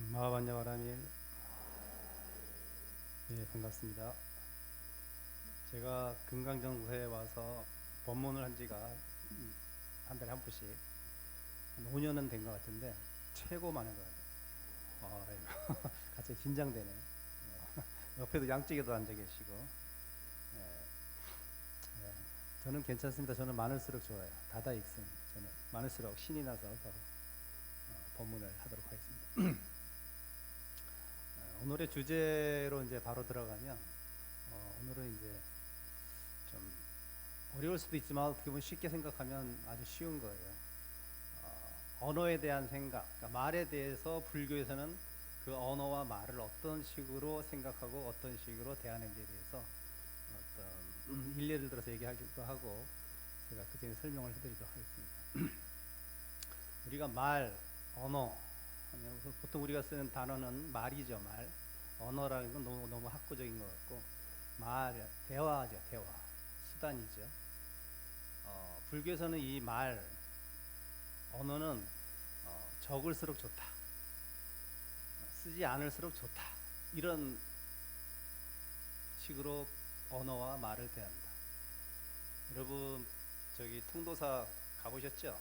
마하반야바라밀. 예, 반갑습니다. 제가 금강정서에 와서 법문을 한 지가 한 달에 한 번씩 한 5년은 된 것 같은데 최고 많은 것 같아요. 갑자기 긴장되네. 옆에도 양쪽에도 앉아 계시고. 예, 예. 저는 괜찮습니다. 저는 많을수록 좋아요. 다다익선. 저는 많을수록 신이 나서 더 법문을 하도록 하겠습니다. 오늘의 주제로 이제 바로 들어가면, 오늘은 이제 좀 어려울 수도 있지만 어떻게 보면 쉽게 생각하면 아주 쉬운 거예요. 언어에 대한 생각, 그러니까 말에 대해서 불교에서는 그 언어와 말을 어떤 식으로 생각하고 어떤 식으로 대하는지에 대해서 어떤 일례를 들어서 얘기하기도 하고, 제가 그 전에 설명을 해드리도록 하겠습니다. 우리가 말, 언어, 보통 우리가 쓰는 단어는 말이죠, 말. 언어라는 건 너무 학구적인 것 같고, 말, 대화죠, 대화. 수단이죠. 불교에서는 이 말, 언어는 적을수록 좋다. 쓰지 않을수록 좋다. 이런 식으로 언어와 말을 대합니다. 여러분, 저기 통도사 가보셨죠?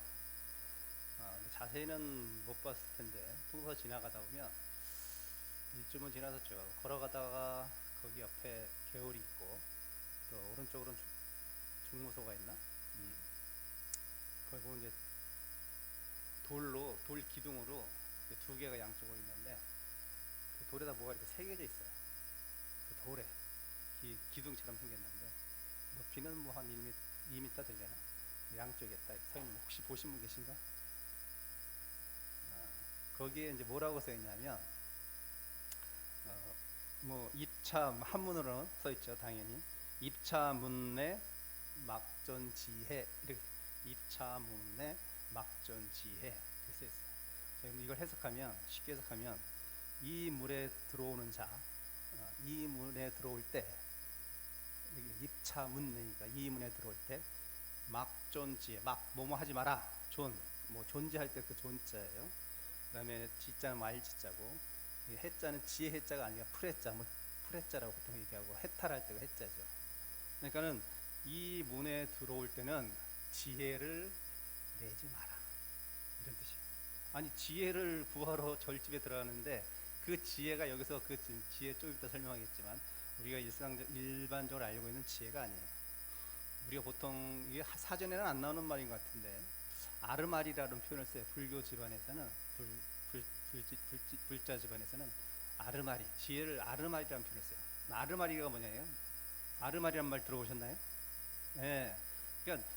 자세히는 못 봤을 텐데, 통도사 지나가다 보면, 일주문 지나섰죠. 걸어가다가 거기 옆에 개울이 있고, 또 오른쪽으로는 중무소가 있나? 거기 보면 이제 돌 기둥으로 두 개가 양쪽으로 있는데, 그 돌에다 뭐가 이렇게 새겨져 있어요. 그 돌에 기둥처럼 생겼는데, 높이는 뭐 한 2m 되려나? 양쪽에 딱 서 있는, 혹시 보신 분 계신가? 거기에 이제 뭐라고 써 있냐면, 뭐 입차 한문으로는 써 있죠, 당연히. 입차문내 막존지해, 이렇게 입차문내 막존지해 이렇게 써 있어요. 자, 이걸 해석하면, 쉽게 해석하면, 이 물에 들어오는 자, 이 문에 들어올 때, 입차문내니까 이 문에 들어올 때 막존지해, 막 뭐뭐 하지 마라, 뭐 존재할 때 그 존자예요. 그 다음에 지자는 말지자고, 해자는 지혜 해자가 아니라 풀해자, 뭐 풀해자라고 보통 얘기하고, 해탈할 때가 해자죠. 그러니까는 이 문에 들어올 때는 지혜를 내지 마라, 이런 뜻이에요. 아니, 지혜를 구하러 절집에 들어가는데 그 지혜가 여기서 그 지혜 좀 이따 설명하겠지만, 우리가 일반적으로 알고 있는 지혜가 아니에요. 우리가 보통 이게 사전에는 안 나오는 말인 것 같은데, 아르마리라는 표현을 써요. 불교 집안에서는, 불자 집안에서는 아르마리, 지혜를 아르마리라는 표현을 써요. 아르마리가 뭐냐요? 아르마리란 말 들어보셨나요? 예. 그러니까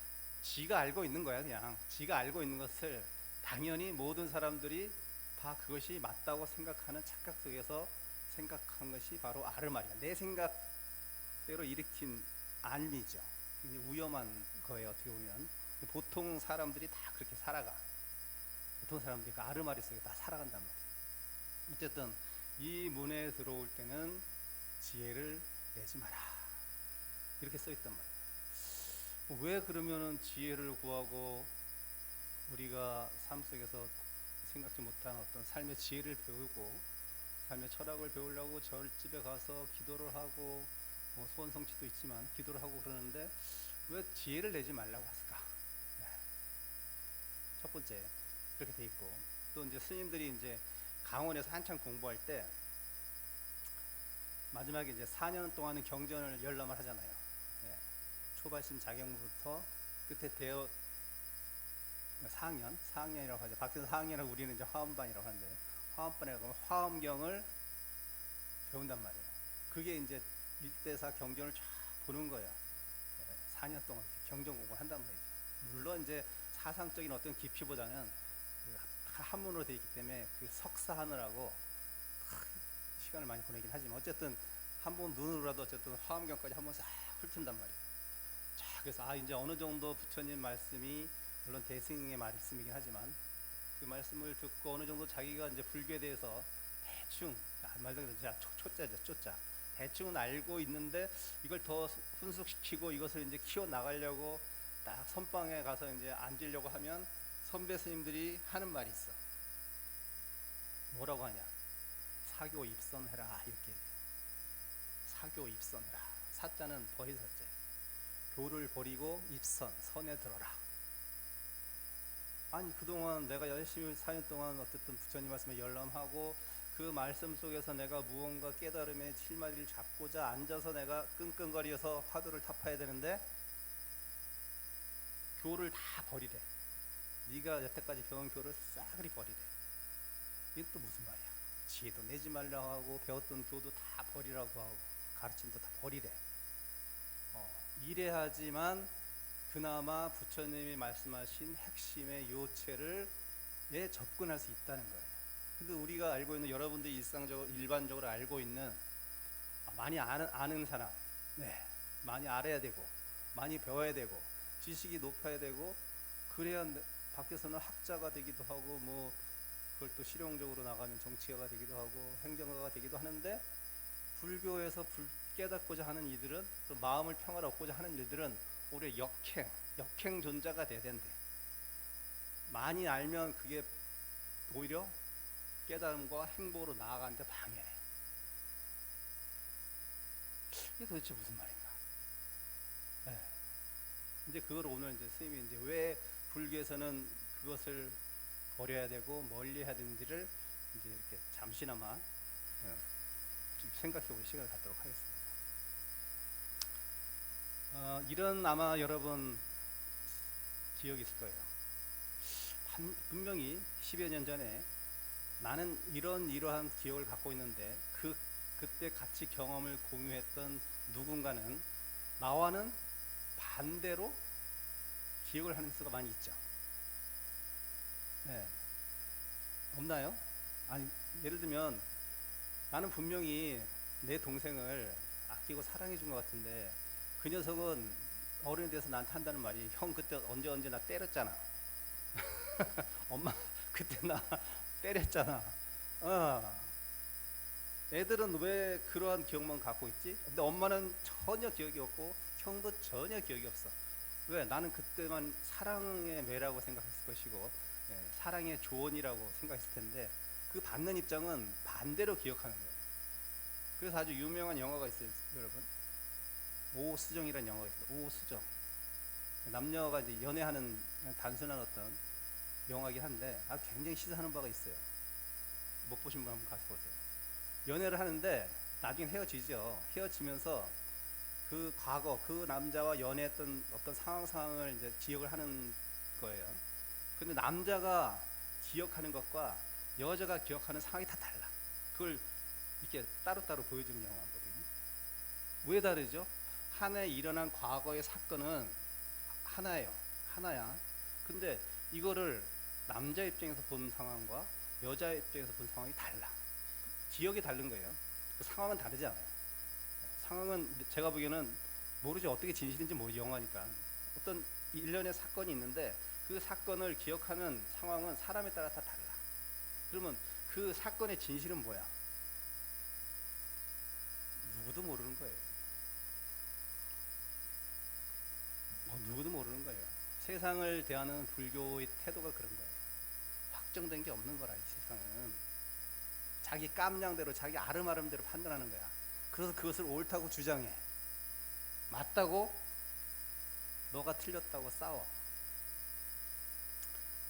지가 알고 있는 거야. 그냥 지가 알고 있는 것을 당연히 모든 사람들이 다 그것이 맞다고 생각하는 착각 속에서 생각한 것이 바로 아르마리야. 내 생각대로 일으킨 알미죠. 위험한 거예요, 어떻게 보면. 보통 사람들이 다 그렇게 살아가. 보통 사람들이 그 아르마리 속에 다 살아간단 말이에요. 어쨌든 이 문에 들어올 때는 지혜를 내지 마라, 이렇게 써있단 말이에요. 왜 그러면은 지혜를 구하고 우리가 삶 속에서 생각지 못한 어떤 삶의 지혜를 배우고 삶의 철학을 배우려고 절집에 가서 기도를 하고, 뭐 소원 성취도 있지만 기도를 하고 그러는데 왜 지혜를 내지 말라고 했을까? 첫 번째, 그렇게 돼 있고, 또 이제 스님들이 이제 강원에서 한참 공부할 때 마지막에 이제 4년 동안은 경전을 열람을 하잖아요. 예. 초발심 자경부터 끝에 대어 상년이라고 하죠. 밖에서 상년이라고, 우리는 이제 화엄반이라고 하는데, 화엄반에 가면 화엄경을 배운단 말이에요. 그게 이제 1대4 경전을 쫙 보는 거예요. 4년 동안 경전 공부를 한단 말이죠. 물론 이제 사상적인 어떤 깊이보다는 그 한문으로 되어 있기 때문에 그 석사하느라고 시간을 많이 보내긴 하지만, 어쨌든 한번 눈으로라도 어쨌든 화엄경까지 한번 싹 훑은단 말이에요. 자, 그래서 이제 어느 정도 부처님 말씀이, 물론 대승의 말씀이긴 하지만 그 말씀을 듣고 어느 정도 자기가 이제 불교에 대해서 대충, 말도 그대로 초자죠, 초자. 대충은 알고 있는데 이걸 더 훈숙시키고 이것을 이제 키워 나가려고 딱 선방에 가서 이제 앉으려고 하면 선배 스님들이 하는 말이 있어. 뭐라고 하냐? 사교 입선해라 이렇게. 사교 입선해라. 사자는 버릴 사자. 교를 버리고 입선, 선에 들어라. 아니 그동안 내가 열심히 4년 동안 어쨌든 부처님 말씀에 열람하고 그 말씀 속에서 내가 무언가 깨달음의 실마리를 잡고자 앉아서 내가 끙끙거려서 화두를 타파해야 되는데 교를 다 버리래. 네가 여태까지 배운 교를 싸그리 버리래. 이게 또 무슨 말이야? 지혜도 내지 말라고 하고 배웠던 교도 다 버리라고 하고 가르침도 다 버리래. 이래야지만 그나마 부처님이 말씀하신 핵심의 요체를 접근할 수 있다는 거예요. 근데 우리가 알고 있는, 여러분들이 일반적으로 알고 있는, 많이 아는 사람, 많이 알아야 되고 많이 배워야 되고 지식이 높아야 되고 그래야 밖에서는 학자가 되기도 하고 뭐 그걸 또 실용적으로 나가면 정치가가 되기도 하고 행정가가 되기도 하는데, 불교에서 깨닫고자 하는 이들은, 또 마음을 평화를 얻고자 하는 일들은 오히려 역행존자가 돼야 된대. 많이 알면 그게 오히려 깨달음과 행보로 나아가는데 방해해. 이게 도대체 무슨 말인가? 이제 그걸 오늘 이제 스님이 이제 왜 불교에서는 그것을 버려야 되고 멀리 해야 되는지를 이제 이렇게 잠시나마 생각해 볼 시간을 갖도록 하겠습니다. 이런 아마 여러분 기억이 있을 거예요. 분명히 10여 년 전에 나는 이러한 기억을 갖고 있는데 그때 같이 경험을 공유했던 누군가는 나와는 반대로 기억을 하는 수가 많이 있죠. 없나요? 아니, 예를 들면 나는 분명히 내 동생을 아끼고 사랑해 준 것 같은데 그 녀석은 어른이 돼서 나한테 한다는 말이, 형 그때 언제 나 때렸잖아. 엄마 그때 나 때렸잖아. 애들은 왜 그러한 기억만 갖고 있지? 근데 엄마는 전혀 기억이 없고 형도 전혀 기억이 없어. 왜? 나는 그때만 사랑의 매라고 생각했을 것이고 사랑의 조언이라고 생각했을 텐데 그 받는 입장은 반대로 기억하는 거예요. 그래서 아주 유명한 영화가 있어요, 여러분. 오수정이라는 영화가 있어요. 오수정. 남녀가 이제 연애하는 단순한 어떤 영화이긴 한데 굉장히 시사하는 바가 있어요. 못 보신 분 한번 가서 보세요. 연애를 하는데 나중에 헤어지죠. 헤어지면서 그 과거 그 남자와 연애했던 어떤 상황을 이제 기억을 하는 거예요. 근데 남자가 기억하는 것과 여자가 기억하는 상황이 다 달라. 그걸 이렇게 따로따로 보여주는 영화거든요. 왜 다르죠? 하나에 일어난 과거의 사건은 하나야. 근데 이거를 남자 입장에서 본 상황과 여자 입장에서 본 상황이 달라. 기억이 다른 거예요. 그 상황은 다르지 않아요. 상황은 제가 보기에는 모르죠. 어떻게 진실인지 모르죠. 영화니까. 어떤 일련의 사건이 있는데 그 사건을 기억하는 상황은 사람에 따라 다 달라. 그러면 그 사건의 진실은 뭐야? 누구도 모르는 거예요. 누구도 모르는 거예요. 세상을 대하는 불교의 태도가 그런 거예요. 확정된 게 없는 거라, 이 세상은. 자기 깜냥대로, 자기 아름아름대로 판단하는 거야. 그래서 그것을 옳다고 주장해. 맞다고, 너가 틀렸다고 싸워.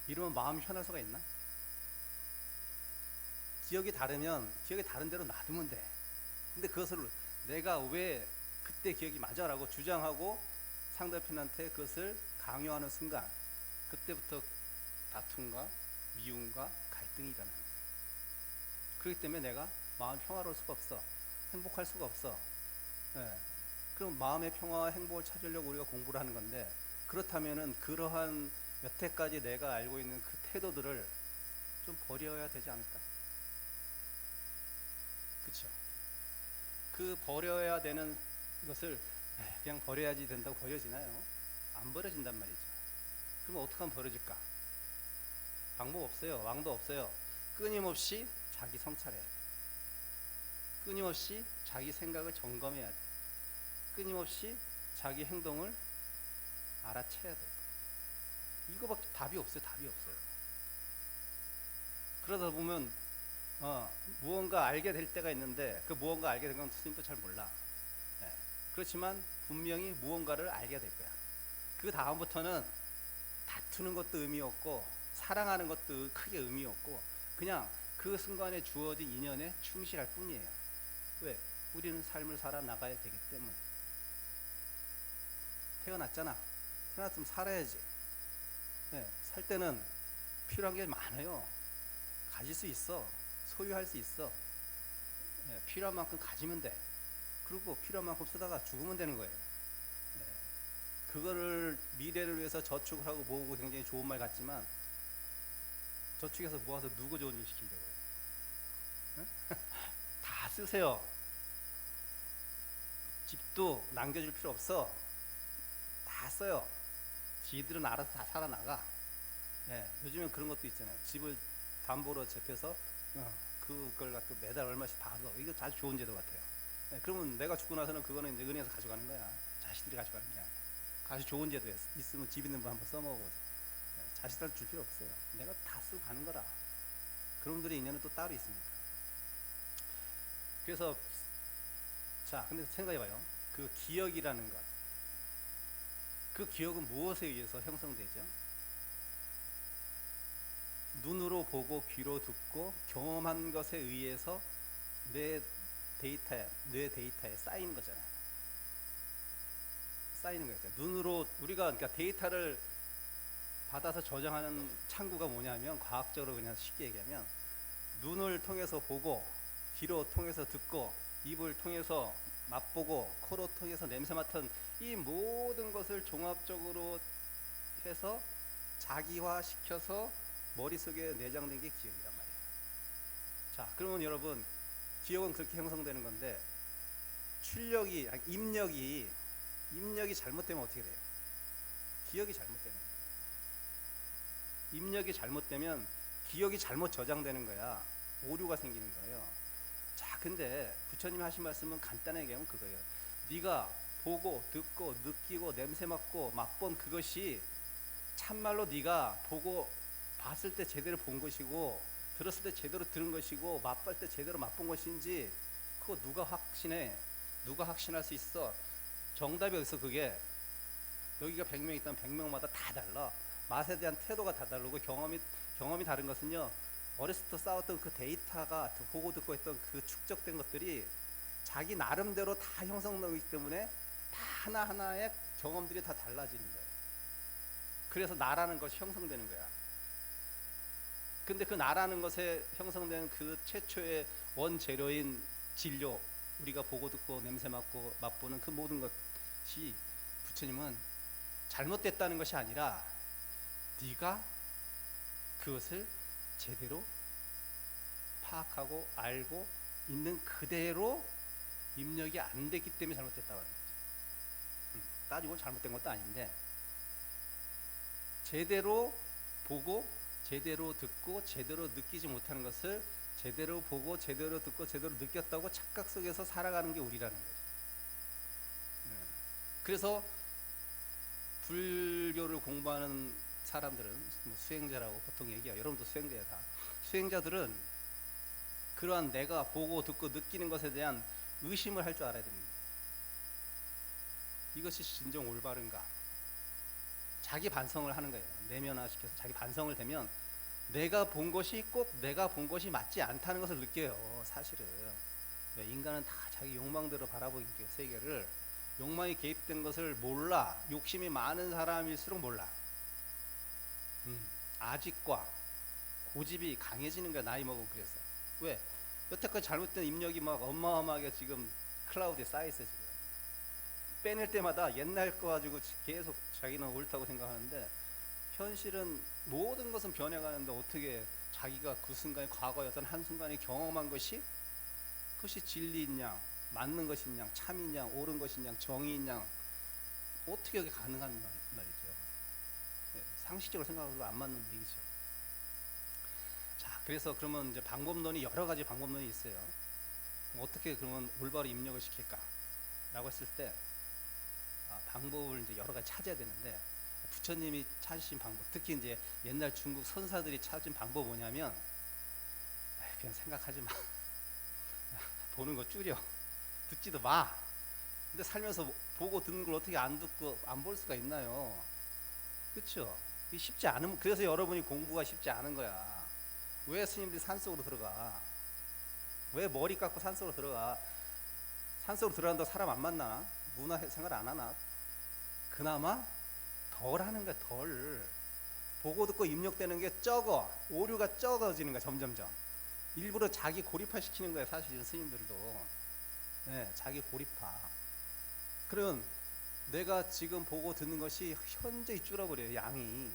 이러면 마음이 편할 수가 있나? 기억이 다르면 기억이 다른 대로 놔두면 돼. 근데 그것을 내가 왜 그때 기억이 맞아라고 주장하고 상대편한테 그것을 강요하는 순간, 그때부터 다툼과 미움과 갈등이 일어나는 거예요. 그렇기 때문에 내가 마음 평화로울 수가 없어. 행복할 수가 없어. 그럼 마음의 평화와 행복을 찾으려고 우리가 공부를 하는 건데, 그렇다면은 그러한 여태까지 내가 알고 있는 그 태도들을 좀 버려야 되지 않을까? 그쵸? 그 버려야 되는 것을 그냥 버려야지 된다고 버려지나요? 안 버려진단 말이죠. 그럼 어떻게 하면 버려질까? 방법 없어요. 왕도 없어요. 끊임없이 자기 성찰해야 돼. 끊임없이 자기 생각을 점검해야 돼. 끊임없이 자기 행동을 알아채야 돼요. 이거밖에 답이 없어요. 답이 없어요. 그러다 보면 무언가 알게 될 때가 있는데 그 무언가 알게 된 건 스님도 잘 몰라. 예. 그렇지만 분명히 무언가를 알게 될 거야. 그 다음부터는 다투는 것도 의미 없고 사랑하는 것도 크게 의미 없고 그냥 그 순간에 주어진 인연에 충실할 뿐이에요. 왜? 우리는 삶을 살아나가야 되기 때문에. 태어났잖아. 태어났으면 살아야지. 네, 살 때는 필요한 게 많아요. 가질 수 있어. 소유할 수 있어. 네, 필요한 만큼 가지면 돼. 그리고 필요한 만큼 쓰다가 죽으면 되는 거예요. 네, 그거를 미래를 위해서 저축을 하고 모으고 굉장히 좋은 말 같지만 저축해서 모아서 누구 좋은 일 시키려고요? 네? 다 쓰세요. 집도 남겨줄 필요 없어. 다 써요. 지들은 알아서 다 살아나가. 네, 요즘엔 그런 것도 있잖아요. 집을 담보로 잡혀서 그걸 갖고 매달 얼마씩 받아. 이거 아주 좋은 제도 같아요. 네, 그러면 내가 죽고 나서는 그거는 이제 은행에서 가져가는 거야. 자식들이 가져가는 게 아니야. 아주 좋은 제도 있으면 집 있는 분 한번 써먹고 자식들한테 줄 필요 없어요. 내가 다 쓰고 가는 거라. 그런 분들의 인연은 또 따로 있으니까. 그래서 자, 근데 생각해봐요. 그 기억이라는 것. 그 기억은 무엇에 의해서 형성되죠? 눈으로 보고 귀로 듣고 경험한 것에 의해서 뇌 데이터에 쌓이는 거잖아요. 쌓이는 거죠. 눈으로 우리가 그러니까 데이터를 받아서 저장하는 창구가 뭐냐면 과학적으로 그냥 쉽게 얘기하면 눈을 통해서 보고 귀로 통해서 듣고 입을 통해서 맛보고 코로 통해서 냄새 맡은 이 모든 것을 종합적으로 해서 자기화 시켜서 머릿속에 내장된 게 기억이란 말이에요. 자, 그러면 여러분 기억은 그렇게 형성되는 건데 입력이 잘못되면 어떻게 돼요? 기억이 잘못되는 거예요. 입력이 잘못되면 기억이 잘못 저장되는 거야. 오류가 생기는 거예요. 자, 근데 부처님이 하신 말씀은 간단하게 하면 그거예요. 네가 보고 듣고 느끼고 냄새 맡고 맛본 그것이 참말로 네가 보고 봤을 때 제대로 본 것이고 들었을 때 제대로 들은 것이고 맛볼 때 제대로 맛본 것인지 그거 누가 확신해? 누가 확신할 수 있어? 정답이 어디서 그게 여기가 100명 있다면 100명마다 다 달라. 맛에 대한 태도가 다 다르고 경험이 다른 것은요. 어렸을 때 쌓았던 그 데이터가 보고 듣고 했던 그 축적된 것들이 자기 나름대로 다 형성되기 때문에 다 하나하나의 경험들이 다 달라지는 거예요. 그래서 나라는 것이 형성되는 거야. 근데 그 나라는 것에 형성된 그 최초의 원재료인 진료, 우리가 보고 듣고 냄새 맡고 맛보는 그 모든 것이 부처님은 잘못됐다는 것이 아니라 네가 그것을 제대로 파악하고 알고 있는 그대로 입력이 안 됐기 때문에 잘못됐다고 하는 거죠. 따지고 잘못된 것도 아닌데 제대로 보고 제대로 듣고 제대로 느끼지 못하는 것을 제대로 보고 제대로 듣고 제대로 느꼈다고 착각 속에서 살아가는 게 우리라는 거죠. 그래서 불교를 공부하는 사람들은 뭐 수행자라고 보통 얘기해요. 여러분도 수행자야 다. 수행자들은 그러한 내가 보고 듣고 느끼는 것에 대한 의심을 할 줄 알아야 됩니다. 이것이 진정 올바른가? 자기 반성을 하는 거예요. 내면화시켜서 자기 반성을 되면 내가 본 것이 꼭 내가 본 것이 맞지 않다는 것을 느껴요. 사실은 인간은 다 자기 욕망대로 바라보는 세계를 욕망이 개입된 것을 몰라. 욕심이 많은 사람일수록 몰라. 아직과 고집이 강해지는 거야. 나이 먹으면. 그래서 왜? 여태까지 잘못된 입력이 막 어마어마하게 지금 클라우드에 쌓여있어. 지금 빼낼 때마다 옛날 거 가지고 계속 자기는 옳다고 생각하는데 현실은 모든 것은 변해가는데 어떻게 자기가 그 순간에 과거의 어떤 한순간에 경험한 것이 그것이 진리냐 맞는 것이냐 참이냐 옳은 것이냐 정의냐 어떻게 그게 가능한 말이죠. 네, 상식적으로 생각해도 안 맞는 얘기죠. 자, 그래서 그러면 이제 방법론이 여러 가지 방법론이 있어요. 그럼 어떻게 그러면 올바로 입력을 시킬까? 라고 했을 때 방법을 이제 여러 가지 찾아야 되는데 부처님이 찾으신 방법, 특히 이제 옛날 중국 선사들이 찾은 방법 뭐냐면 그냥 생각하지 마. 보는 거 줄여. 듣지도 마. 근데 살면서 보고 듣는 걸 어떻게 안 듣고 안 볼 수가 있나요? 그렇죠? 쉽지 않으면, 그래서 여러분이 공부가 쉽지 않은 거야. 왜 스님들이 산속으로 들어가? 왜 머리 깎고 산속으로 들어가? 산속으로 들어간다고 사람 안 만나? 문화생활 안 하나? 그나마 덜 하는 거야. 덜 보고 듣고 입력되는 게 적어. 오류가 적어지는 거야. 점점점 일부러 자기 고립화 시키는 거야. 사실은 스님들도 자기 고립화. 그러면 내가 지금 보고 듣는 것이 현저히 줄어버려요. 양이.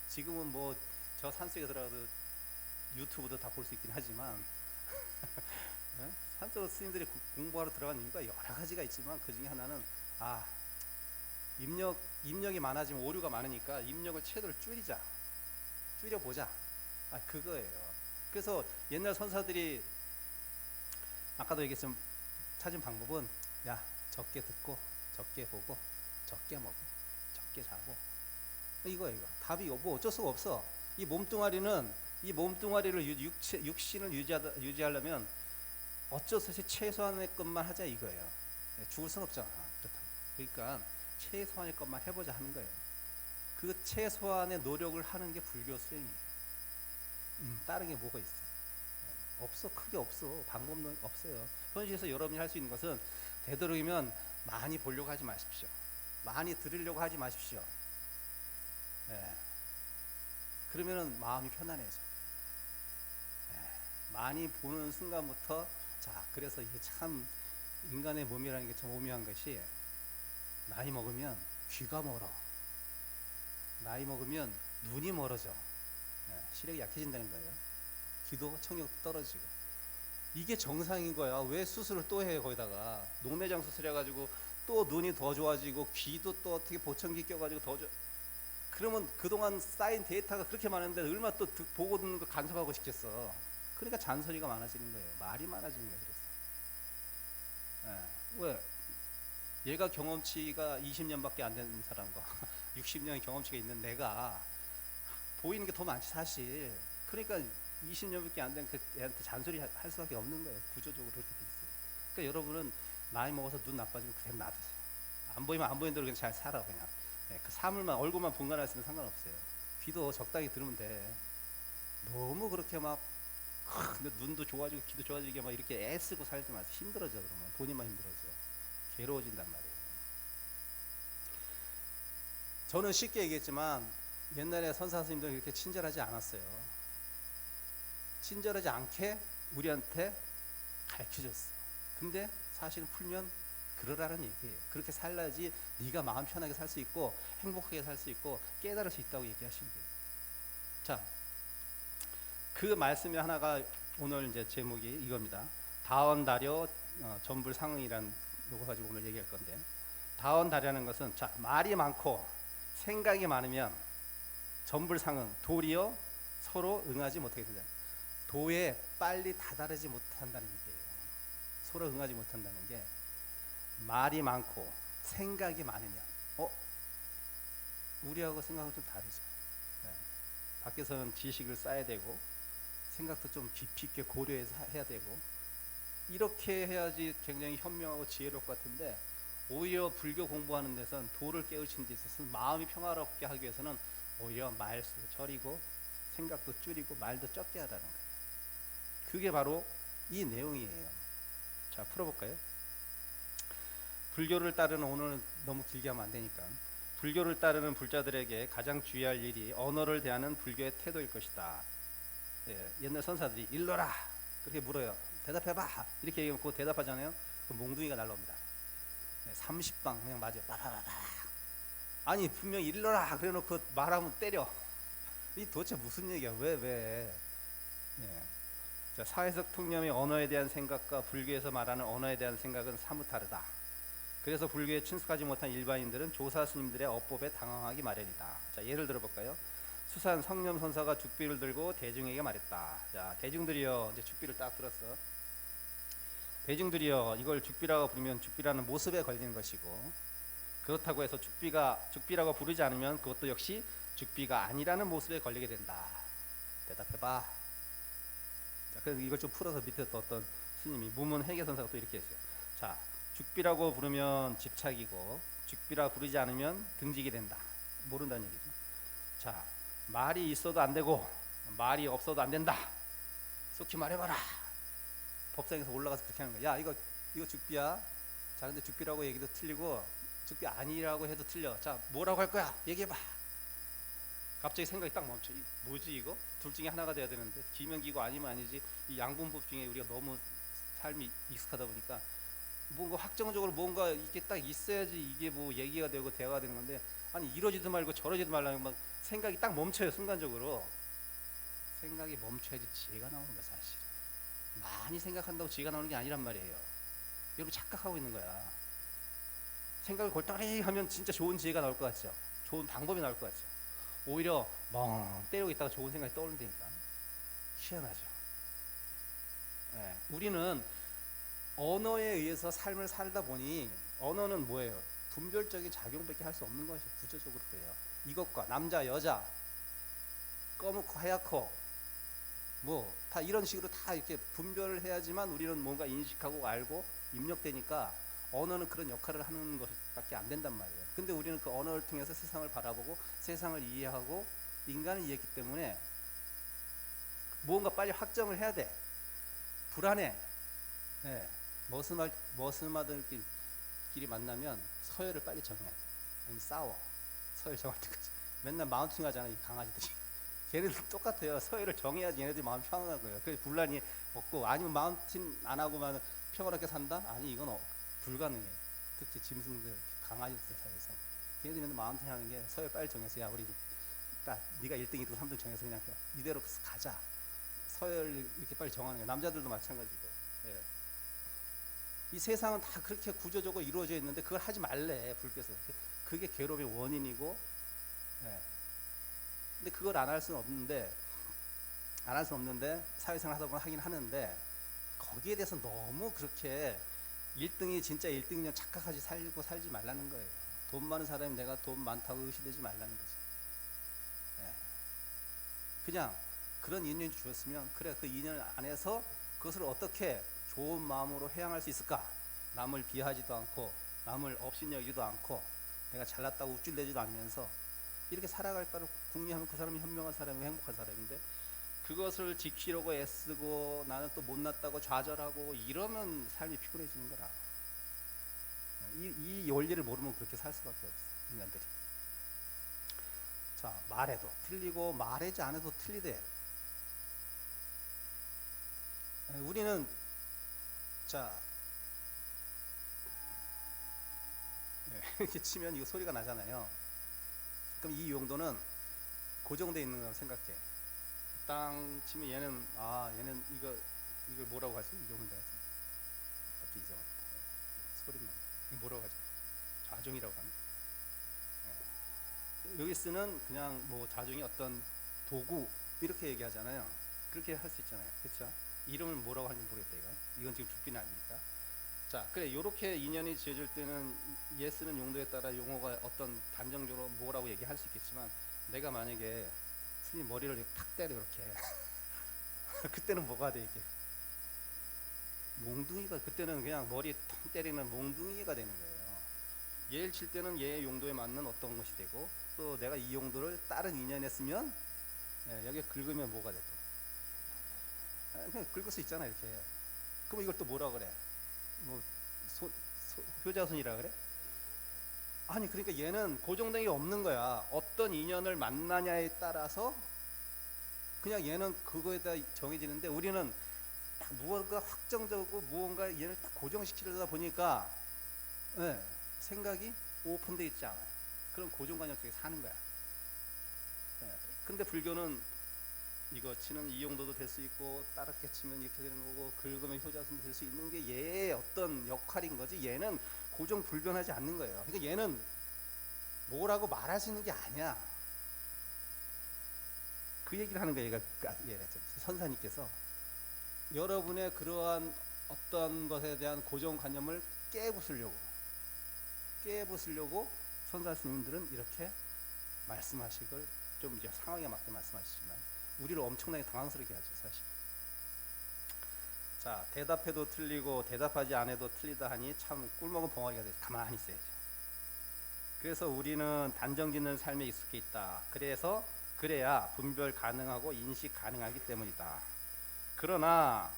지금은 뭐 저 산속에 들어가도 유튜브도 다 볼 수 있긴 하지만 산속 스님들이 공부하러 들어간 이유가 여러 가지가 있지만 그 중에 하나는 입력이 많아지면 오류가 많으니까 입력을 최대로 줄여보자. 그거예요. 그래서 옛날 선사들이 아까도 얘기했지만 찾은 방법은 적게 듣고 적게 보고 적게 먹고 적게 자고 이거 답이 뭐 어쩔 수가 없어. 이 몸뚱아리를 육신을 유지하려면 어쩔 수 없이 최소한의 것만 하자 이거예요. 죽을 순 없잖아. 그렇다고. 그러니까 최소한의 것만 해보자 하는 거예요. 그 최소한의 노력을 하는 게 불교 수행이에요. 다른 게 뭐가 있어? 없어. 크게 없어. 방법은 없어요. 현실에서 여러분이 할 수 있는 것은 되도록이면 많이 보려고 하지 마십시오. 많이 들으려고 하지 마십시오. 그러면은 마음이 편안해져. 많이 보는 순간부터 그래서 이게 참 인간의 몸이라는 게 참 오묘한 것이 나이 먹으면 귀가 멀어. 나이 먹으면 눈이 멀어져. 시력이 약해진다는 거예요. 기도 청력도 떨어지고. 이게 정상인 거야. 왜 수술을 또 해? 거기다가 녹내장 수술 해가지고 또 눈이 더 좋아지고 귀도 또 어떻게 보청기 껴가지고 더 그러면 그동안 쌓인 데이터가 그렇게 많은데 얼마나 또 보고 듣는 거 간섭하고 싶겠어. 그러니까 잔소리가 많아지는 거예요. 말이 많아지는 거예요. 그래서 왜? 얘가 경험치가 20년밖에 안 된 사람과 60년 경험치가 있는 내가 보이는 게 더 많지 사실. 그러니까 20년밖에 안 된 그 애한테 잔소리 할 수밖에 없는 거예요. 구조적으로 그렇게 돼 있어요. 그러니까 여러분은 나이 먹어서 눈 나빠지면 그대로 놔두세요. 안 보이면 안 보이는 대로 그냥 잘 살아. 그냥 그 사물만 얼굴만 분간했으면 상관없어요. 귀도 적당히 들으면 돼. 너무 그렇게 막 근데 눈도 좋아지고 귀도 좋아지게 막 이렇게 애쓰고 살지 마세요. 힘들어져. 그러면 본인만 힘들어져. 괴로워진단 말이에요. 저는 쉽게 얘기했지만 옛날에 선사 스님들은 그렇게 친절하지 않았어요. 친절하지 않게 우리한테 가르쳐줬어. 근데 사실은 풀면 그러라는 얘기예요. 그렇게 살아야지 네가 마음 편하게 살 수 있고 행복하게 살 수 있고 깨달을 수 있다고 얘기하시는 거예요. 자, 그 말씀의 하나가 오늘 이제 제목이 이겁니다. 다원다려 전불상응이라는 요거 가지고 오늘 얘기할 건데, 다원다려는 것은 말이 많고 생각이 많으면 전불상응 도리어 서로 응하지 못하게 된다. 도에 빨리 다다르지 못한다는 얘기예요. 서로 응하지 못한다는 게 말이 많고 생각이 많으면 우리하고 생각은 좀 다르죠. 밖에서는 지식을 쌓아야 되고 생각도 좀 깊이 있게 고려해서 해야 되고 이렇게 해야지 굉장히 현명하고 지혜로울 것 같은데 오히려 불교 공부하는 데선 도를 깨우치는 데 있어서는 마음이 평화롭게 하기 위해서는 오히려 말수도 줄이고 생각도 줄이고 말도 적게 하라는 거예요. 그게 바로 이 내용이에요. 자, 풀어볼까요? 불교를 따르는, 오늘은 너무 길게 하면 안 되니까, 불교를 따르는 불자들에게 가장 주의할 일이 언어를 대하는 불교의 태도일 것이다. 옛날 선사들이 일러라 그렇게 물어요. 대답해봐 이렇게 얘기하면 그거 대답하잖아요. 그럼 몽둥이가 날라옵니다. 30방 그냥 맞아요. 빠바바바. 아니 분명히 일러라 그래놓고 말하면 때려. 이 도대체 무슨 얘기야? 왜? 자, 사회적 통념의 언어에 대한 생각과 불교에서 말하는 언어에 대한 생각은 사뭇 다르다. 그래서 불교에 친숙하지 못한 일반인들은 조사 스님들의 어법에 당황하기 마련이다. 자, 예를 들어볼까요? 수산 성념선사가 죽비를 들고 대중에게 말했다. 자, 대중들이여, 이제 죽비를 딱 들었어. 대중들이여, 이걸 죽비라고 부르면 죽비라는 모습에 걸리는 것이고, 그렇다고 해서 죽비라고 부르지 않으면 그것도 역시 죽비가 아니라는 모습에 걸리게 된다. 대답해봐. 자, 그래서 이걸 좀 풀어서 밑에 또 어떤 스님이 무문 해계선사가 또 이렇게 했어요. 자, 죽비라고 부르면 집착이고 죽비라 부르지 않으면 등지게 된다. 모른다는 얘기죠. 자, 말이 있어도 안 되고 말이 없어도 안 된다. 속히 말해봐라. 법상에서 올라가서 그렇게 하는 거야. 야, 이거 죽비야. 자, 근데 죽비라고 얘기도 틀리고 죽비 아니라고 해도 틀려. 자, 뭐라고 할 거야? 얘기해봐. 갑자기 생각이 딱 멈춰. 뭐지 이거? 둘 중에 하나가 돼야 되는데 기면 기고 아니면 아니지. 이 양분법 중에 우리가 너무 삶이 익숙하다 보니까 뭔가 확정적으로 뭔가 이게 딱 있어야지 이게 뭐 얘기가 되고 대화가 되는 건데, 아니 이러지도 말고 저러지도 말라면 막 생각이 딱 멈춰요. 순간적으로 생각이 멈춰야지 지혜가 나오는 거야. 사실은 많이 생각한다고 지혜가 나오는 게 아니란 말이에요. 여러분 착각하고 있는 거야. 생각을 골똘히 하면 진짜 좋은 지혜가 나올 것 같죠. 좋은 방법이 나올 것 같죠. 오히려 멍 때리고 있다가 좋은 생각이 떠오른다니까. 희한하죠. 네. 우리는 언어에 의해서 삶을 살다 보니 언어는 뭐예요? 분별적인 작용밖에 할 수 없는 것이 구조적으로 그래요. 이것과 남자 여자 검고 하얗고 뭐 다 이런 식으로 다 이렇게 분별을 해야지만 우리는 뭔가 인식하고 알고 입력되니까 언어는 그런 역할을 하는 것밖에 안 된단 말이에요. 근데 우리는 그 언어를 통해서 세상을 바라보고 세상을 이해하고 인간을 이해했기 때문에 무언가 빨리 확정을 해야 돼. 불안해. 네. 머스마들끼리 만나면 서열을 빨리 정해야 돼. 아니면 싸워. 서열 정할 때까지. 맨날 마운팅 하잖아, 이 강아지들이. 걔네들 똑같아요. 서열을 정해야지 얘네들이 마음 편안한 거예요. 그래서 분란이 없고, 아니면 마운팅 안 하고만 평화롭게 산다? 아니, 이건 불가능해. 특히 짐승들, 강아지들 사이에서. 걔네들이 맨날 마운팅 하는 게 서열 빨리 정해서, 야, 우리 딱 네가 1등, 2등, 3등 정해서 그냥 이대로 가자. 서열 이렇게 빨리 정하는 거예요. 남자들도 마찬가지고. 예. 이 세상은 다 그렇게 구조적으로 이루어져 있는데 그걸 하지 말래, 불교에서. 그게 괴로움의 원인이고, 예. 근데 그걸 안 할 수는 없는데, 사회생활 하다 보면 하긴 하는데, 거기에 대해서 너무 그렇게 1등이 진짜 1등이냐 착각하지 살지 말라는 거예요. 돈 많은 사람이 내가 돈 많다고 의시되지 말라는 거지. 예. 그냥 그런 인연이 주었으면, 그래, 그 인연 안에서 그것을 어떻게 좋은 마음으로 회양할 수 있을까? 남을 비하하지도 않고 남을 업신여기지도 않고 내가 잘났다고 우쭐대지도 않으면서 이렇게 살아갈까를 궁리하면 그 사람이 현명한 사람이고 행복한 사람인데, 그것을 지키려고 애쓰고 나는 또 못났다고 좌절하고 이러면 삶이 피곤해지는 거라. 이 원리를 모르면 그렇게 살 수밖에 없어, 인간들이. 자, 말해도 틀리고 말하지 않아도 틀리대. 우리는 자 이렇게 치면 이거 소리가 나잖아요. 그럼 이 용도는 고정되어 있는 거라고 생각해. 땅 치면 얘는 이걸 뭐라고 하지? 이러면 내가 갑자기 잊어버렸다. 소리만 이거 뭐라고 하지? 좌종이라고 하나? 여기 쓰는 그냥 뭐 좌종이 어떤 도구 이렇게 얘기하잖아요. 그렇게 할 수 있잖아요. 그렇죠? 이름을 뭐라고 하는지 모르겠다. 이건 지금 죽비는 아니니까. 자, 그래, 이렇게 인연이 지어질 때는 쓰는 용도에 따라 용어가 어떤 단정적으로 뭐라고 얘기할 수 있겠지만, 내가 만약에 스님 머리를 이렇게 탁 때려 이렇게 그때는 뭐가 돼? 이게 몽둥이가, 그때는 그냥 머리에 통 때리는 몽둥이가 되는 거예요. 얘를 칠 때는 얘의 용도에 맞는 어떤 것이 되고, 또 내가 이 용도를 다른 인연에 쓰면 여기에 긁으면 뭐가 돼? 또 그냥 긁을 수 있잖아, 이렇게. 그럼 이걸 또 뭐라 그래? 뭐 효자손이라 그래? 아니, 그러니까 얘는 고정된 게 없는 거야. 어떤 인연을 만나냐에 따라서 그냥 얘는 그거에 따라 정해지는데, 우리는 딱 무언가 확정적이고 무언가 얘를 딱 고정시키려다 보니까 생각이 오픈되어 있지 않아요. 그런 고정관념 속에 사는 거야. 근데 불교는 이거 치는 이 용도도 될 수 있고, 따르게 치면 이렇게 되는 거고, 긁으면 효자손도 될 수 있는 게 얘의 어떤 역할인 거지, 얘는 고정 불변하지 않는 거예요. 그러니까 얘는 뭐라고 말할 수 있는 게 아니야. 그 얘기를 하는 거예요. 선사님께서 여러분의 그러한 어떤 것에 대한 고정관념을 깨부수려고 선사 스님들은 이렇게 말씀하시걸, 좀 이제 상황에 맞게 말씀하시지만 우리를 엄청나게 당황스럽게 하죠, 사실. 자, 대답해도 틀리고 대답하지 않아도 틀리다 하니 참 꿀먹은 벙어리가 되지. 가만히 있어야지. 그래서 우리는 단정짓는 삶에 익숙해 있다. 그래야 분별 가능하고 인식 가능하기 때문이다. 그러나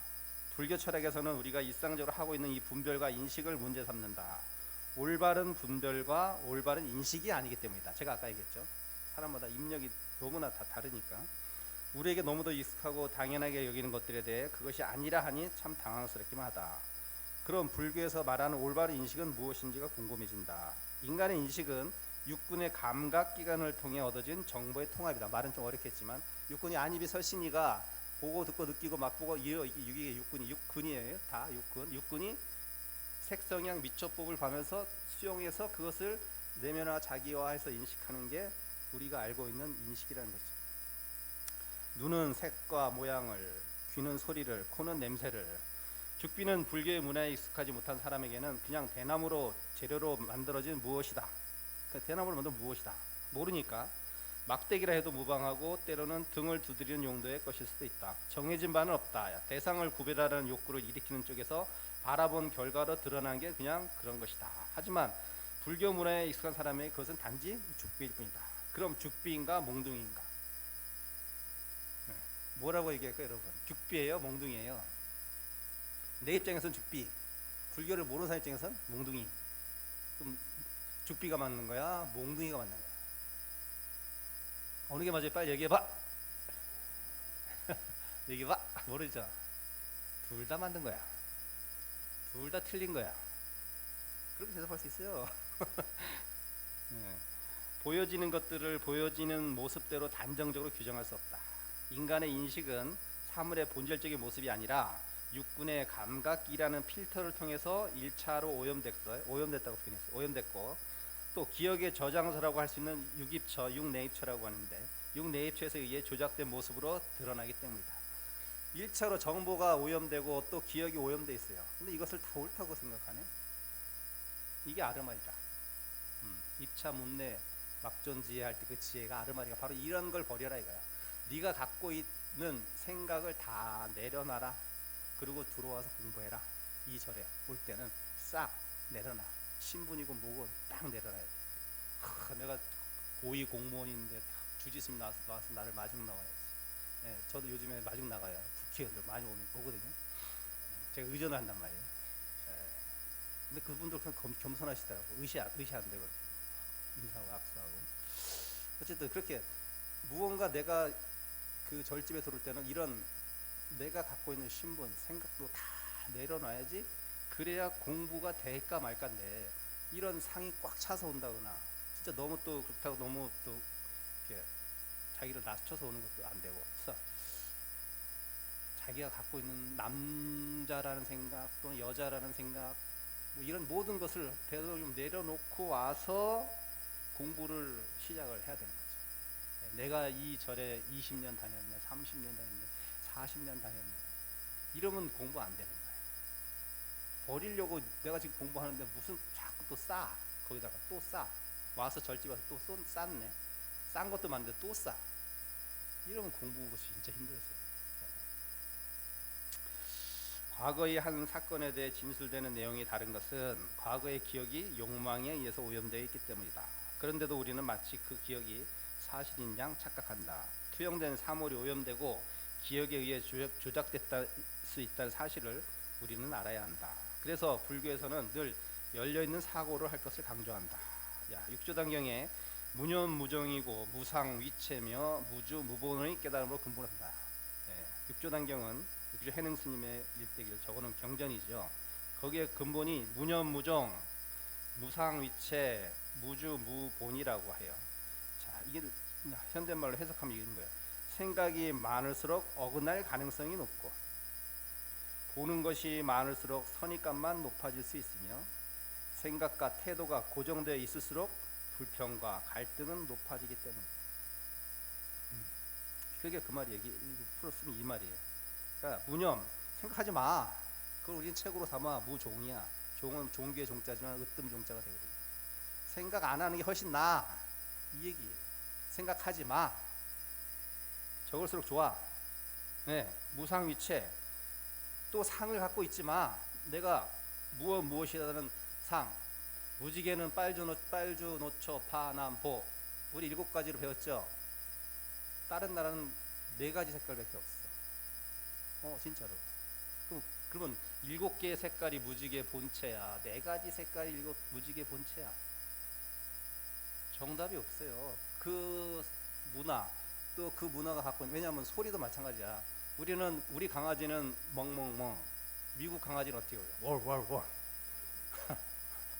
불교 철학에서는 우리가 일상적으로 하고 있는 이 분별과 인식을 문제 삼는다. 올바른 분별과 올바른 인식이 아니기 때문이다. 제가 아까 얘기했죠. 사람마다 입력이 너무나 다 다르니까 우리에게 너무도 익숙하고 당연하게 여기는 것들에 대해 그것이 아니라 하니 참 당황스럽기만 하다. 그럼 불교에서 말하는 올바른 인식은 무엇인지가 궁금해진다. 인간의 인식은 육군의 감각기관을 통해 얻어진 정보의 통합이다. 말은 좀 어렵겠지만 육군이 안입이 설신이가 보고 듣고 느끼고 맛보고 이게 육군이에요. 다 육군이 색성향 미처법을 봐면서 수용해서 그것을 내면화 자기화해서 인식하는 게 우리가 알고 있는 인식이라는 거죠. 눈은 색과 모양을, 귀는 소리를, 코는 냄새를. 죽비는 불교의 문화에 익숙하지 못한 사람에게는 그냥 대나무로 재료로 만들어진 무엇이다. 대나무로 만든 무엇이다. 모르니까 막대기라 해도 무방하고 때로는 등을 두드리는 용도의 것일 수도 있다. 정해진 바는 없다. 대상을 구별하라는 욕구를 일으키는 쪽에서 바라본 결과로 드러난 게 그냥 그런 것이다. 하지만 불교 문화에 익숙한 사람에게 그것은 단지 죽비일 뿐이다. 그럼 죽비인가 몽둥이인가? 뭐라고 얘기할까요, 여러분? 죽비예요, 몽둥이예요? 내 입장에서는 죽비, 불교를 모르는 사람 입장에서는 몽둥이. 그럼 죽비가 맞는 거야, 몽둥이가 맞는 거야? 어느 게 맞아요? 빨리 얘기해봐. 얘기해봐. 모르죠? 둘 다 만든 거야. 둘 다 틀린 거야. 그렇게 대답할 수 있어요. 네. 보여지는 것들을 보여지는 모습대로 단정적으로 규정할 수 없다. 인간의 인식은 사물의 본질적인 모습이 아니라 육군의 감각이라는 필터를 통해서 1차로 오염됐다고 표현했어요. 오염됐고 또 기억의 저장소라고 할 수 있는 육입처, 육내입처라고 하는데 육내입처에서 의해 조작된 모습으로 드러나기 때문이다. 1차로 정보가 오염되고 또 기억이 오염돼 있어요. 근데 이것을 다 옳다고 생각하네. 이게 아르마리다. 입차 문내 막존지혜 할 때 그 지혜가 아르마리가 바로 이런 걸 버려라 이거야. 네가 갖고 있는 생각을 다 내려놔라. 그리고 들어와서 공부해라. 이 절에 올 때는 싹 내려놔. 신분이고 뭐고 딱 내려놔야 돼. 내가 고위 공무원인데 주지스님 나와서 나를 마중 나와야지. 예, 저도 요즘에 마중 나가요. 국회의원들 많이 오거든요. 예, 제가 의전을 한단 말이에요. 예, 근데 그분들 그냥 겸손하시더라고. 의시한대요. 인사하고 악수하고. 어쨌든 그렇게 무언가 내가 그 절집에 들어올 때는 이런 내가 갖고 있는 신분, 생각도 다 내려놔야지. 그래야 공부가 될까 말까인데 이런 상이 꽉 차서 온다거나 진짜 너무 또 그렇다고 너무 또 이렇게 자기를 낮춰서 오는 것도 안 되고. 그래서 자기가 갖고 있는 남자라는 생각 또는 여자라는 생각 뭐 이런 모든 것을 되도록 내려놓고 와서 공부를 시작을 해야 되는 거죠. 내가 이 절에 20년 다녔네, 30년 다녔네, 40년 다녔네. 이러면 공부 안 되는 거예요. 버리려고 내가 지금 공부하는데 무슨 자꾸 또 싸. 거기다가 또 싸. 와서 절집 와서 또 쌌네. 싼 것도 많은데 또 싸. 이러면 공부가 진짜 힘들었어요. 과거의 한 사건에 대해 진술되는 내용이 다른 것은 과거의 기억이 욕망에 의해서 오염되어 있기 때문이다. 그런데도 우리는 마치 그 기억이 사실인 양 착각한다. 투영된 사물이 오염되고 기억에 의해 조작됐다 수 있다는 사실을 우리는 알아야 한다. 그래서 불교에서는 늘 열려있는 사고를 할 것을 강조한다. 육조단경에 무념무종이고 무상위체며 무주무본의 깨달음으로 근본한다. 육조단경은 육조 해능 스님의 일대기를 적어놓은 경전이죠. 거기에 근본이 무념무종, 무상위체, 무주무본이라고 해요. 자, 이게 현대말로 해석하면 이런 거예요. 생각이 많을수록 어긋날 가능성이 높고 보는 것이 많을수록 선입감만 높아질 수 있으며 생각과 태도가 고정되어 있을수록 불평과 갈등은 높아지기 때문이다. 그게 그 말이에요. 풀었으면 이 말이에요. 그러니까 무념 생각하지 마. 그걸 우리는 책으로 삼아 무종이야. 종은 종교의 종자지만 으뜸 종자가 되거든요. 생각 안 하는 게 훨씬 나아. 이 얘기예요. 생각하지 마. 적을수록 좋아. 네, 무상위체. 또 상을 갖고 있지 마. 내가 무엇이라는 상. 무지개는 빨주, 노초, 파, 남, 보. 우리 7가지로 배웠죠. 다른 나라는 4가지 색깔밖에 없어. 진짜로. 그러면 7개의 색깔이 무지개 본체야. 4가지 색깔이 무지개 본체야. 정답이 없어요. 그 문화, 또 그 문화가 갖고 있는, 왜냐하면 소리도 마찬가지야. 우리 강아지는 멍멍멍. 미국 강아지는 어떻게 울어요? 월월월.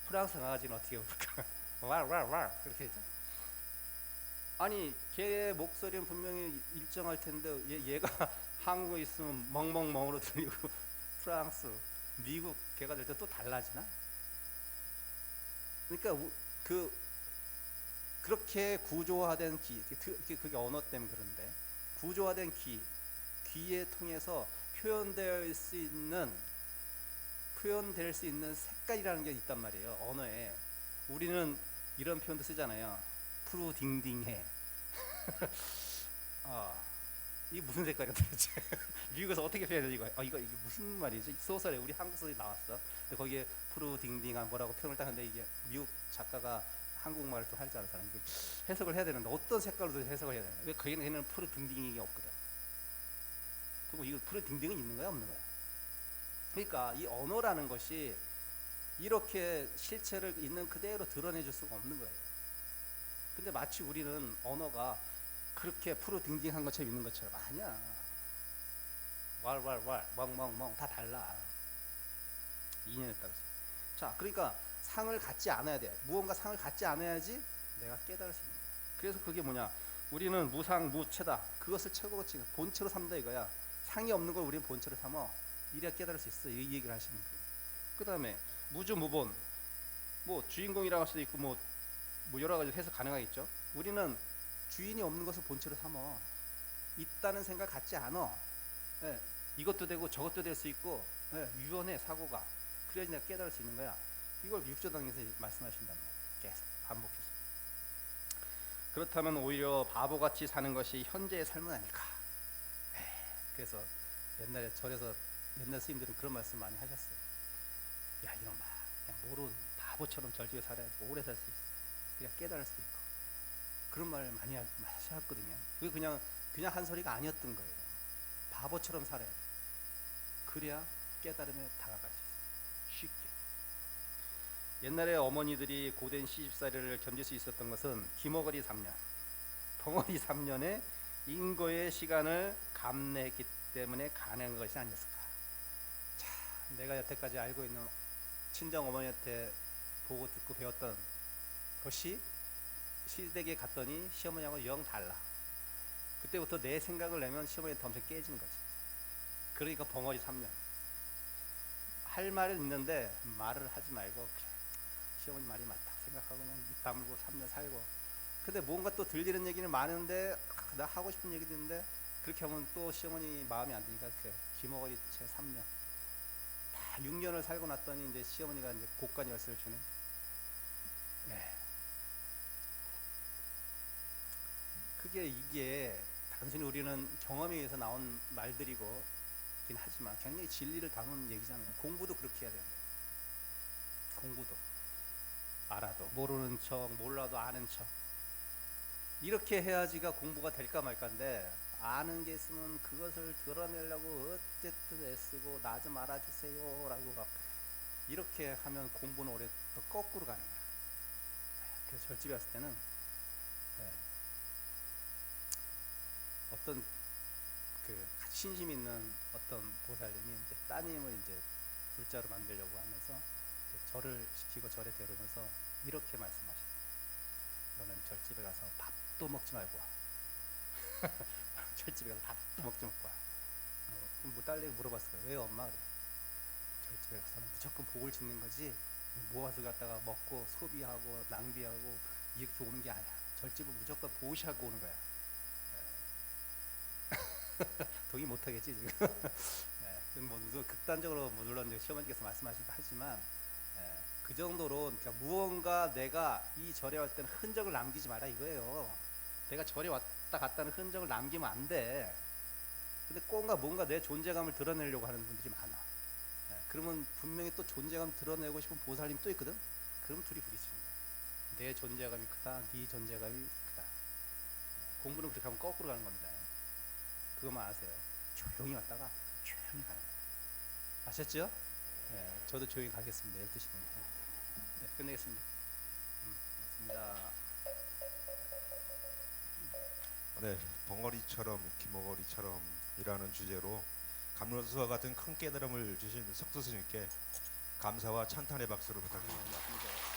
프랑스 강아지는 어떻게 울까? 왈왈왈. 그렇게 했죠. 아니, 걔 목소리는 분명히 일정할 텐데 얘가 한국에 있으면 멍멍멍으로 들리고 프랑스, 미국 걔가 될 때 또 달라지나? 그러니까 그렇게 구조화된 그게 언어 때문에 그런데 구조화된 귀에 통해서 표현될 수 있는 색깔이라는 게 있단 말이에요. 언어에 우리는 이런 표현도 쓰잖아요. 푸르딩딩해. 이게 무슨 색깔이야 도대체? 미국에서 어떻게 표현해 이거? 이게 무슨 말이지? 소설에 우리 한국 소설이 나왔어. 근데 거기에 푸르딩딩한 뭐라고 표현을 딱 하는데 이게 미국 작가가 한국말을 좀 할 줄 아는 사람이 해석을 해야 되는데 어떤 색깔로 해석을 해야 되나? 왜 걔는 푸르딩딩이 없거든. 그리고 이거 푸르딩딩은 있는 거야 없는 거야? 그러니까 이 언어라는 것이 이렇게 실체를 있는 그대로 드러내줄 수가 없는 거예요. 근데 마치 우리는 언어가 그렇게 푸르딩딩한 것처럼 있는 것처럼 아니야. 왈왈왈 멍멍멍 다 달라. 인연에 따라서. 자, 그러니까 상을 갖지 않아야 돼. 무언가 상을 갖지 않아야지 내가 깨달을 수 있는 거야. 그래서 그게 뭐냐? 우리는 무상 무체다. 그것을 최고로 지금 본체로 삼다 이거야. 상이 없는 걸 우리는 본체로 삼어. 이래야 깨달을 수 있어. 이 얘기를 하시는 거예요. 그 다음에 무주무본. 뭐 주인공이라고 할 수도 있고 뭐 여러 가지 해석 가능하겠죠. 우리는 주인이 없는 것을 본체로 삼어. 있다는 생각 갖지 않아. 예, 이것도 되고 저것도 될 수 있고 유연해 사고가. 그래야지 내가 깨달을 수 있는 거야. 이걸 육조당에서 말씀하신단 말이에요. 계속 반복해서. 그렇다면 오히려 바보같이 사는 것이 현재의 삶은 아닐까. 그래서 옛날에 절에서 옛날 스님들은 그런 말씀 많이 하셨어요. 야 이놈아, 그냥 모르는 바보처럼 절집에 살아야지 오래 살 수 있어. 그냥 깨달을 수도 있고. 그런 말을 많이 하셨거든요. 그게 그냥 한 소리가 아니었던 거예요. 바보처럼 살아야 돼. 그래야 깨달음에 다가갈 수 있어. 쉽게. 옛날에 어머니들이 고된 시집살이를 견딜 수 있었던 것은 기머거리 3년, 벙어리 3년의 인고의 시간을 감내했기 때문에 가능한 것이 아니었을까. 자, 내가 여태까지 알고 있는 친정 어머니한테 보고 듣고 배웠던 것이 시댁에 갔더니 시어머니하고 영 달라. 그때부터 내 생각을 내면 시어머니한테 엄청 깨지는 거지. 그러니까 벙어리 3년. 할 말은 있는데 말을 하지 말고 그래. 시어머니 말이 맞다 생각하고 그냥 입 다물고 3년 살고. 근데 뭔가 또 들리는 얘기는 많은데 나 하고 싶은 얘기도 있는데 그렇게 하면 또 시어머니 마음이 안 드니까 그래. 기머거리 채 3년. 다 6년을 살고 났더니 이제 시어머니가 이제 고간 열쇠를 주네. 이게 단순히 우리는 경험에 의해서 나온 말들이긴 하지만 굉장히 진리를 담은 얘기잖아요. 공부도 그렇게 해야 되는데. 공부도 알아도 모르는 척, 몰라도 아는 척. 이렇게 해야지가 공부가 될까 말까인데 아는 게 있으면 그것을 드러내려고 어쨌든 애쓰고 나 좀 알아주세요 라고 막 이렇게 하면 공부는 오래 또 거꾸로 가는 거야. 그래서 절집에 왔을 때는 어떤 같이 신심 있는 어떤 보살님이 이제 따님을 이제 불자로 만들려고 하면서 절을 시키고 절에 데려오면서 이렇게 말씀하셨대요. 너는 절집에 가서 밥도 먹지 말고 와. 절집에 가서 밥도 먹지 말고 와. 그럼 뭐 딸내미 물어봤을 거예요. 왜요 엄마? 그래. 절집에 가서는 무조건 복을 짓는 거지 모아서 갖다가 먹고 소비하고 낭비하고 이렇게 오는 게 아니야. 절집은 무조건 보시하고 오는 거야. 동의 못하겠지 지금. 뭐 극단적으로 물론 이제 시어머니께서 말씀하시긴 하지만 그 정도로 그러니까 무언가 내가 이 절에 올 때는 흔적을 남기지 마라 이거예요. 내가 절에 왔다 갔다는 흔적을 남기면 안 돼. 근데 뭔가 내 존재감을 드러내려고 하는 분들이 많아. 그러면 분명히 또 존재감 드러내고 싶은 보살님 또 있거든. 그럼 둘이 부딪힙니다. 내 존재감이 크다, 네 존재감이 크다. 공부는 그렇게 하면 거꾸로 가는 겁니다. 그것만 아세요. 조용히 왔다가 조용히 가는 거예요. 아셨죠? 네, 저도 조용히 가겠습니다. 12시니까. 네, 끝내겠습니다. 고맙습니다. 네, 벙어리처럼 기머거리처럼 이라는 주제로 감로수와 같은 큰 깨달음을 주신 석두 스님께 감사와 찬탄의 박수를 부탁드립니다. 고맙습니다.